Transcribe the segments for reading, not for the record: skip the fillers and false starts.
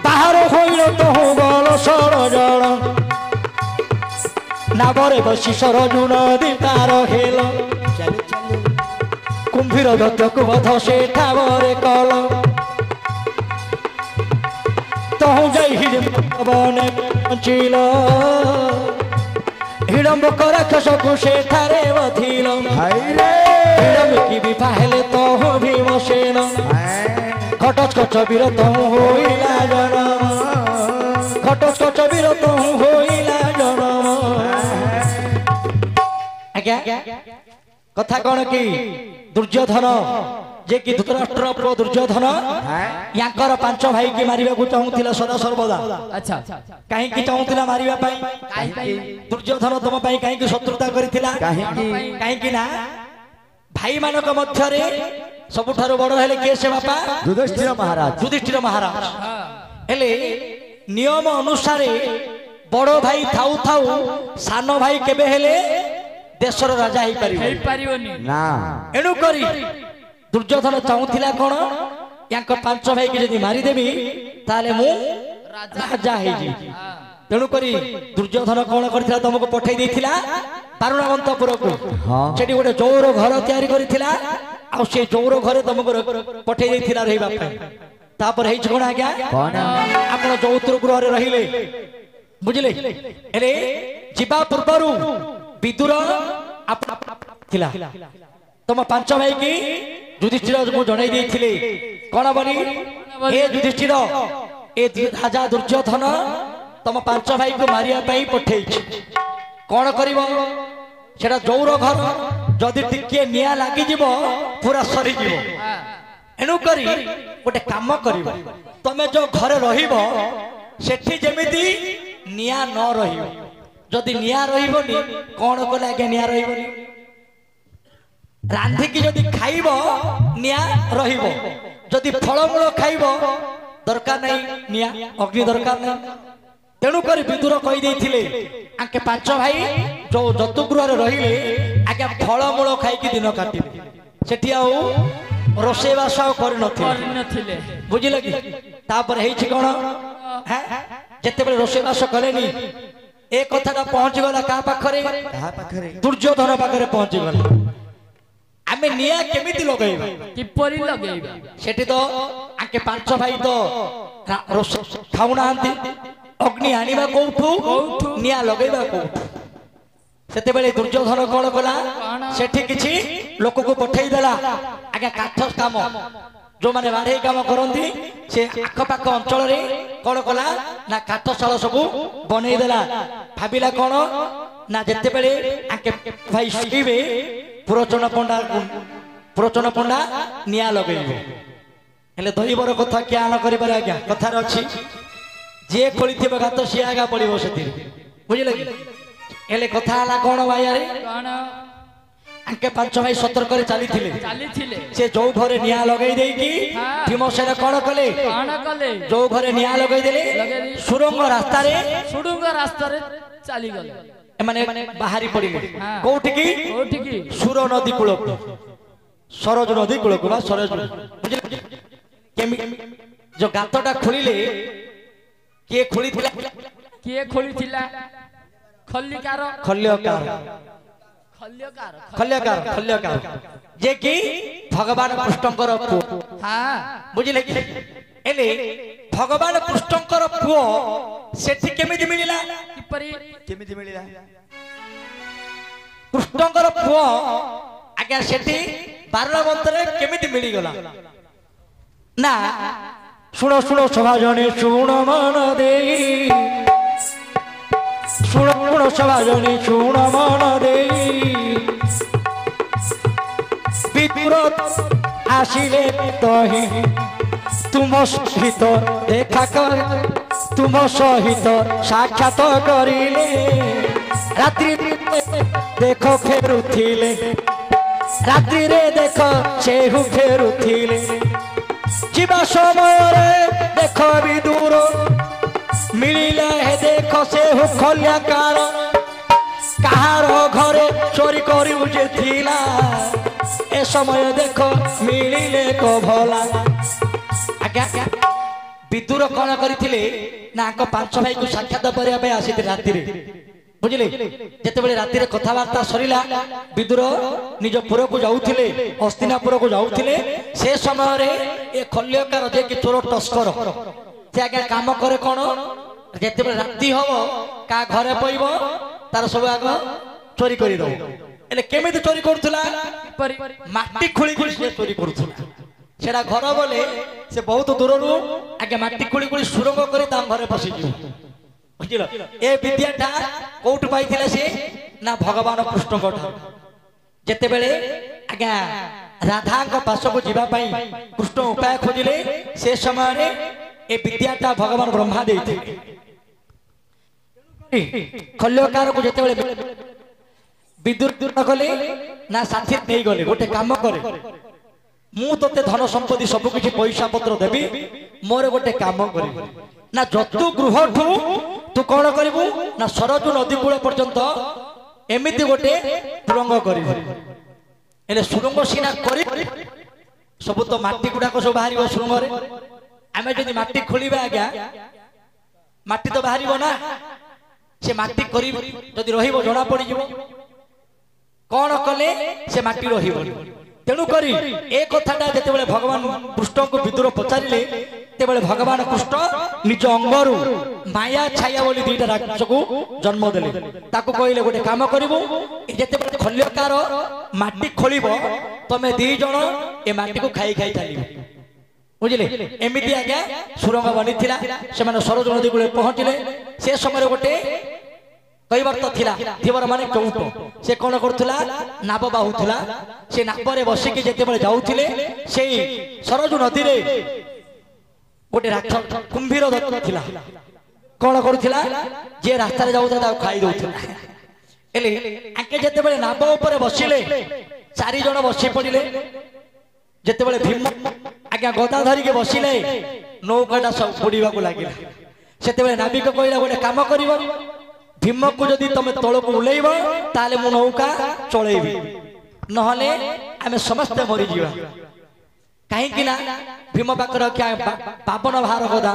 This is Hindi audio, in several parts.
बाहर हईल तो बल सर जल नाबरे बसी सरजु नदी तार हेल कुंभीर दत्तक बध से ठावरे कल तहु जाई बने पहुँचिल हिडम्बक राक्षस को से ठारे बधिल हिडम्बकी पाहले तहु भीमसेन घटस्कच वीर तहु होइला जनम घटस्कच वीर तहु होइला जनम आज्ञा कथा कौन कि दुर्योधन जे कि धृतराष्ट्र पुओ दुर्योधन यांकर पांच भाई की मारिबा को चाहुथिला सदा सर्वदा। अच्छा काहे कि चाहुथिला मारिबा पई काहे दुर्योधन तुम पई काहे कि शत्रुता करिथिला काहे कि ना भाई मानक मध्य रे सबुठारो बड़ हेले के से बापा युधिष्ठिर महाराज हेले नियम अनुसार बड़ भाई थाउ थाउ सान भाई केबे हेले देशर राजा ही परिबोनी ना एनु करी दुर्योधन चाहुथिला कोन यांक पांच भाई के जदी मारी देबी ताले मु राजा हे जी तेणु करी दुर्योधन कोन करथिला तुमको पठै देथिला पारुणावंतपुर को सेठी गोटे जौर घर तयारी करथिला आ से जौर घरे तुमको पठै देथिला रहिबा पई तापर हेइ कोन आज्ञा कोन आपण जौतुर गृह रे रहिले बुझले एले जिबा पूर्वरु विदुर थिला तुम पांच भाई की युधिष्ठिर को जणाई देथिले कोन बनी ए युधिष्ठिर ए राजा दुर्योधन तुम पांच भाई को मारिया पई पठै कोन करिवो सेटा जौर घर जदि टिके निया लागि जिवो पूरा सरी जिवो एनु करी गोटे काम करिवो तमे जो घर रहिबो सेठी जेमिति निया न रहिबो जदि निया रहिबोनी कोन कोले आगे निया रहिबोनी रांधी की जदि खाइबो निया रहिबो जदि फलमूल खाइबो दरकार नहीं निया अग्नि दरकार नहीं तेणु कर विदुर कही देथिले आके पांच भाई जो जतुगृह रे रहिले आके फलमूल खाइकी दिन काटिबे सेठी आउ रोसे बास कर नथिले बुझिले कि तापर हेछि कोन हैं जते बेले रोसे बास करेनी ए कथाटा पहुंच गला का पाखरे दुर्योधन पाखरे पहुंच गला आमे निया केमिति लगेबा किपरि लगेबा सेठी तो आके पांच भाई तो रोस खाउनांती अग्नि आनिबा कोठू निया लगेबा कोठू सेते बेले दुर्योधन कोन कला सेठी किछि लोक को पठेई देला आगे काठ काम जो माने बाढ़े काम करती से आखपाख अंचल रे कौन कला ना काठशाल सब बनई देला भाविला कौन ना जिते बेले आके भाई शिवे पुरचन पंडा निया लगेबे हेले दहीबर कथा क्या न करिबार आज्ञा कथार अछि जे खोलिथिबा गात सी आगा पड़िबो सेति बुझिले कि हेले कथा हला कोन भाई रे कोन आके पांच भाई सतर्क रे चली से जो घरे निया लगई देई की भीमसेन कोन कले जो घरे निया लगई देले सुरंग रास्ता रे चली गले माने बाहरी पड़िले कोठी की सुर नदी कूल सरज नदी कूल को बा सरज बुझिले केमी जो गातटा खोलिले के खोलिथिला खल्लिकार खल्यकार जे कि भगवान कृष्णकर पुओ हां बुझिले कि एले भगवान कृष्णकर पुओ सेठी केमिति मिलिला केमिति मिलिला कृष्णकर पुओ आज्ञा सेठी बारणावंतरे केमिति मिली गला ना शुण सभा जने शुण मन देई शुण सभा जने शुण मन देई विदुर आसिले तहि तुम सहित देखा कर तुम सहित साक्षात करिले रात्रि देखो फेरुथिले रात्रि रे देखो सेहु फेरुथिले जीवा समय देख विदुर मिलिला है देख से खल्याकार कहार घरे चोरी करी थिला ए समय देख मिलिले को भला आज्ञा विदुर कौन करथिले ना पांच भाई को साक्षात करबा आसी राति बुझिले जेतेबेले राति कथबार्ता सरिला विदुर निज पुर को जाउथिले हस्तिनापुर को जाउथिले से समय रे ए खल्यकार जे कि चोर टस्कर से आगे काम करे कोन जेतेबेले राति हो का घरे पइबो तार सब आग चोरी करि दो एले केमिति चोरी करथुला माटी खुली खुली से चोरी करथुला सेडा घर बोले से बहुत दूर रु आगे माटी खुली खुली सुरंग करे ता घरे पसि जिवो बुझिलो ए विद्याटा कोउट पाइथिले से ना भगवान कृष्ण कोठ जेते बेले आज्ञा राधा को पास को जीवा पई कृष्ण उपाय खोजिले से समय रे ए विद्याटा भगवान ब्रह्मा देइथे खल्यकार को जेते बेले विदुर न कले ना साथी नहीं गले गोटे काम करे मु तते धन संपत्ति सब किछि पैसा पत्र देबी मोर गोटे काम करी ना जतु गृह ठू तू कौन करू ना सरजू नदी कूल पर्यंत एमती गोटे सुरंग कर सुरंग सीना कर सब तो माटी गुड़ाक सब बाहर सुरंग आम जब माटी खोलिबा आज्ञा माटी तो बाहर ना से माटी करी जदि रहिबो जना पड़ कौन कले से माटी रहिबो तेणु करी ए कथाटा जेतेबेले भगवान कृष्ण को विदुर पचारिले तेबेले भगवान कृष्ण निज अंगरु माया छाया बोली दुईटा राक्षस को जन्म देले ताको कहले गोटे काम करिवो जेतेबेले खल्यकार माटी खोलिबो तमे दी जण ए माटी को खाई खाई चलिबो बुझिले एमिति आज्ञा सुरंग बनिथिला से माने सरज नदी गुले पहुंचिले से समय गोटे कैवर्त थिला थिवर माने कौट से कौन करथुला नाव बाहुथुला से नाव रे बसिकी जेतेबेले जाउथिले सेई सरजु नदी रे गोटे राक्षस कुंभीर दत्त थिला कौन करुथिला जे रास्ता रे जाउथा ता खाई दउथिला एले आके जेतेबेले नाव ऊपर बसिले चारि जण बसि पडिले जेतेबेले भीम आज्ञा गदा धरि के बसिले नौकाटा सब बुडीबा को लागिला सेतेबेले नाविक कहला गोटे काम करिवो भीम को जदि तुम तल को उलैब ताले मु नौका चलैबी नहले आमे समस्त मरी जीवा कहीं ना भीम पाकर क्या बावन भार गदा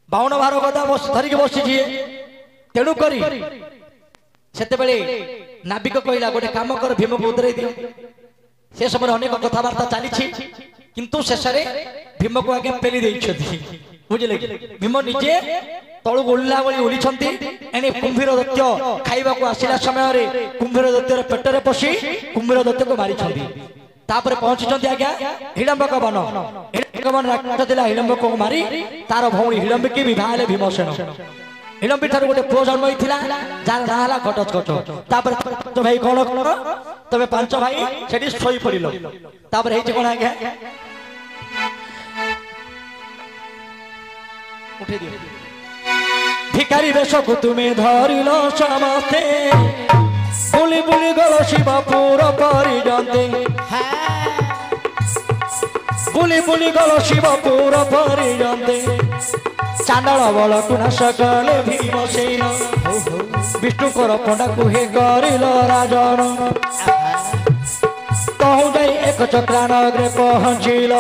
52 भार गदा धरिक बसी तेणु करी सेतेबेले नाविक कहला गोटे काम कर भीम को उतरे दियो से समय अनेक कथबार्ता चली किंतु शेष भीम को आगे पेली देइछथि बुझिले भीम निजे तलु ओल्ला बली ओलिछंती एने कुंभीर दैत्य खाइबा को आसिला समय रे कुंभीर दैत्यर पेटरे पसी कुंभीर दैत्य को मारी छंती तापर पहुंचीचंती आज्ञा हिडंबक वन राक्षस दिला हिडंबक को मारी तार भौणी हिडंबिकी विवाह ले भीमसेन हिडंबी ठार गोटे पुओ जन्म होइथिला जार ना हला घटोत्कच तापर तो भाई कोन कोन तबे पांच भाई सेठी सोई पडिलो तापर हेछि कोन आज्ञा उठे दियो भिखारी वेश को तुम्हें धरिल समस्ते बुली बुली गल शिवपुर परिजंते बुली बुली गल शिवपुर परिजंते चांडाल बल कुना सकले भीमसेन विष्णुकर पंडा को हे गरिल राजन कहूँ जाई एक चक्रानगरे पहुँचिल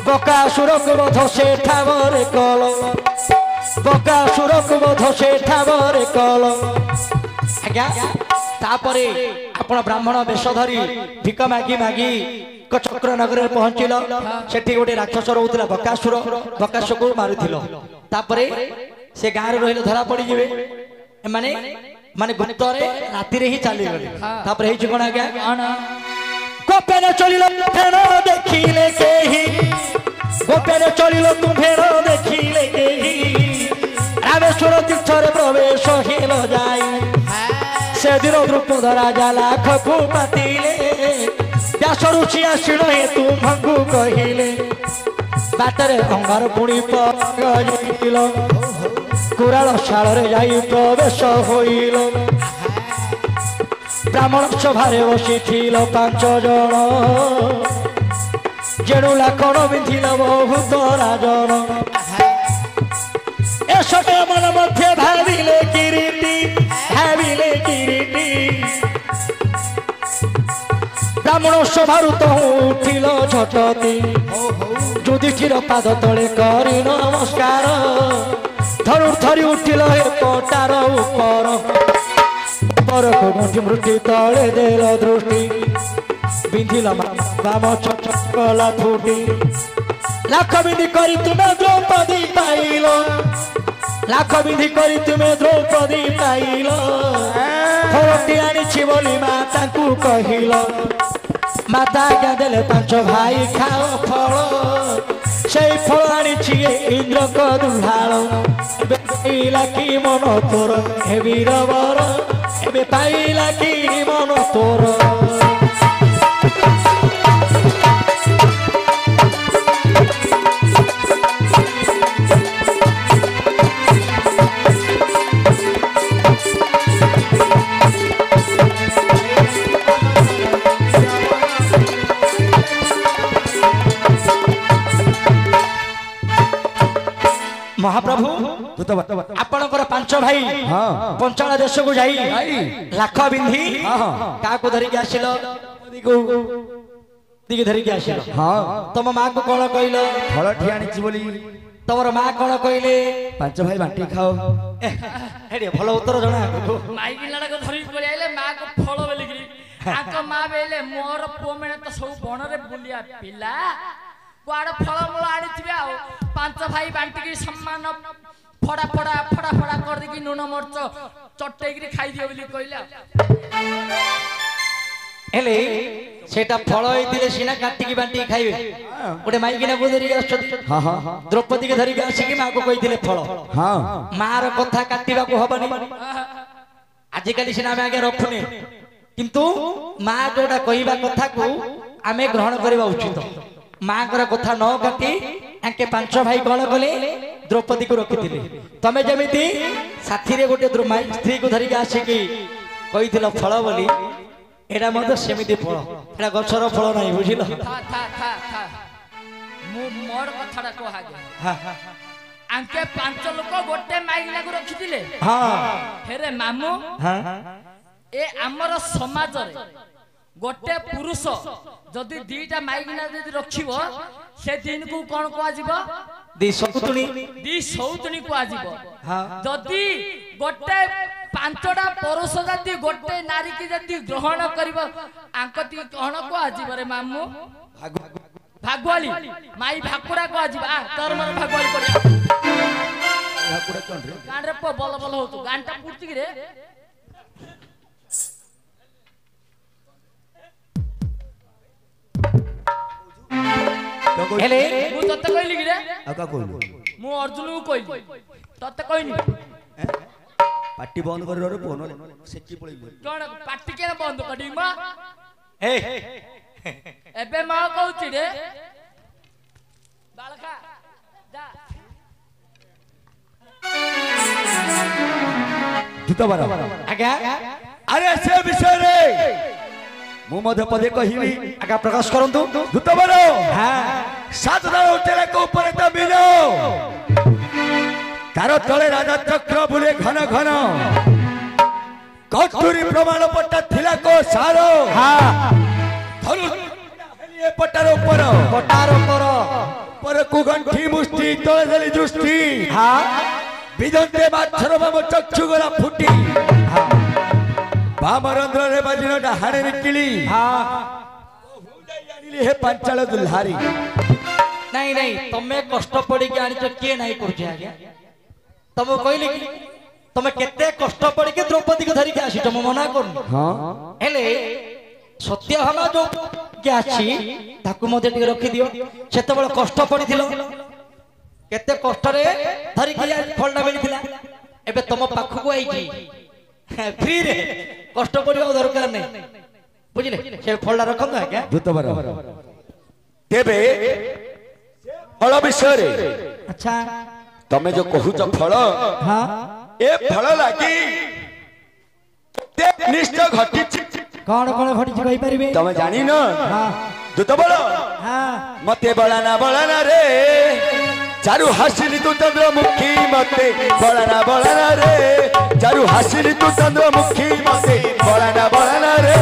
बकासुर को बध से ठावर कल बकासुर को बध से ठावर कल आज्ञा तापरे आपण ब्राह्मण वेश धरी भिक मागी मागी चक्र नगर पहुंचिल सेठी गोटे राक्षस रोला बकासुर बकासुर को मारुथिल तापरे से गाँव रही धरा पड़ जाए माने माने गुप्तरे राति रे ही चली गले तापरे हेछि कोन आज्ञा गोपेन चलिल फेर देखिले केही गोपेन चलिल तुम्हेर देखिले केही रामेश्वर तीर्थरे प्रवेश हेल जाई से दिन द्रुपद राजा लाख को पातिले व्यास ऋषि आसिल हे तुमको कहिले बाटरे अंगार पुणी पगल कुराल शाल रे जाई प्रवेश होइल ब्राह्मण सभारे बसी 5 जन जेणु लाखण बिंधिल बहुत राजन एसटे मन मध्य भाविले किरीटी ब्राह्मण सभारू तो उठिल झटती युधिष्ठिर पाद तले करी नमस्कार थरु थरी उठिल हे पटार उपर परको मृत्यु तले देल दृष्टि बिंधिला बाम चला फुटी लाख विधि करी तुम्हें द्रौपदी पाइल लाख विधि करी तुम्हें द्रौपदी पाइल फलटी आनी बोली माता को कहल माता क्या देले 5 भाई खाओ फल से फल आनी इंद्र को दुहाल पाइला कि मन तोर हे वीरवर एबे पाइला कि मन तोर महाप्रभु आपणकर 5 भाई पंचाला देश को जाई लाख बिंधी का को धरिक आसिल दिके धरिक आसिल तुम मां को कोन कहल फल ठियाणी छि बोली तमर मां कोन कहले 5 भाई बांटी खाओ हेडे भलो उत्तर जणा माई किनाडा को धरि पळि आइले मां को फल बोली गिरी आको मां बेले मोर पुओ मेने तो सब बणरे बुलिया पिला कुआड़ फलमूल आनी आ 5 भाई बांटिकी सम्मान फड़ा फड़ा फड़ा फड़ा कर दी लुण मर्च चटेगी खाई दियो बोली कहला हेले सेटा फल होइतिले सिना काटिकी बांटी खाइबे गोटे माइकिना को धरि आछथि द्रौपदी के धरि आसी मां को कहिथिले फल मार कथा काटिबा को हबनी आजि काली सिना में आगे रखुने किंतु मां जोटा कहिबा कथा को आमे ग्रहण करबा उचित मां कर कथा न काटी आके 5 भाई कौन कले द्रौपदी को रखिथिले तमे जेमिति साथी रे गोटे स्त्री को धरिक आसिकी कहिथिल फल बोली एडा मते सेमिति फल एडा गछर फल नाही बुझिलो था था था था मु मोर कथाडा को हागे आके 5 लोक गोटे माइगिना को रखिथिले हेरे मामू ए हमर समाज रे गोटे पुरुष जदि 2टा माइगिना जदि रखिबो से दिन को कोन को आजिबो दी सौतुणी को आजिबो जदि गोटे 5टा पुरुष जदि गोटे नारी की जदि ग्रहण करिबो आंकती कोन को आजिबो रे मामू भागवाली माई भाकुरा को आजिबो आ तोर मन भागवाली करिया भाकुरा कोन रे गान रे बल बल होतु गानटा पुरती रे हेले मु तते कहली कि रे आका कहलु मु अर्जुन को कहली तते कहनी पार्टी बंद कर रे फोन सेकी पळै कोन पार्टी के बंद कडी मा हे एबे मा कहउची रे बालका जा जुता बारा आज्ञा अरे से विषय रे मु मध्य पदे कहिबी आज्ञा प्रकाश करंतु जुता बारा हां 7 दाल उठेला को ऊपर त बिनो तारो तळे राजा चक्र बुले घन घन कटुरी प्रमाण पट्टा थिला को सारो धनु ए पट्टार ऊपर पर को गंठी मुष्टि तळे देली दृष्टि विदंते माछर बाम चक्षु गला फुटी बामरंद्र रे बाजिनो डाहाणे निकिली जानिली हे पांचाल दुल्हारी नहीं नहीं तमे कष्ट पड़ी के आनी तो के नहीं करछे आज्ञा तम कहली कि तमे केते कष्ट पड़ी के द्रौपदी को धरि के आसी तम मना करनु हां हेले सत्यभामा जो के आछि ताकू मते टिके रखि दियो सेते बळ कष्ट पड़िथिलो केते कष्ट रे धरि के फलटा मिलिथिला एबे तम पाखु को आई की फ्री रे कष्ट पड़ियो दरकार नै बुझिले से फलटा रखन आज्ञा जुत बर तेबे फल विषय रे अच्छा तमे जो कहू छ फल हां ए फल लागी ते निष्ठ घटी कौन कौन घटी कहि परिबे तमे जानि न हां जुत बल हां मते बळाना रे चारु हासिनी तू चंद्रमुखी मते बळाना रे चारु हासिनी तू चंद्रमुखी मते बळाना रे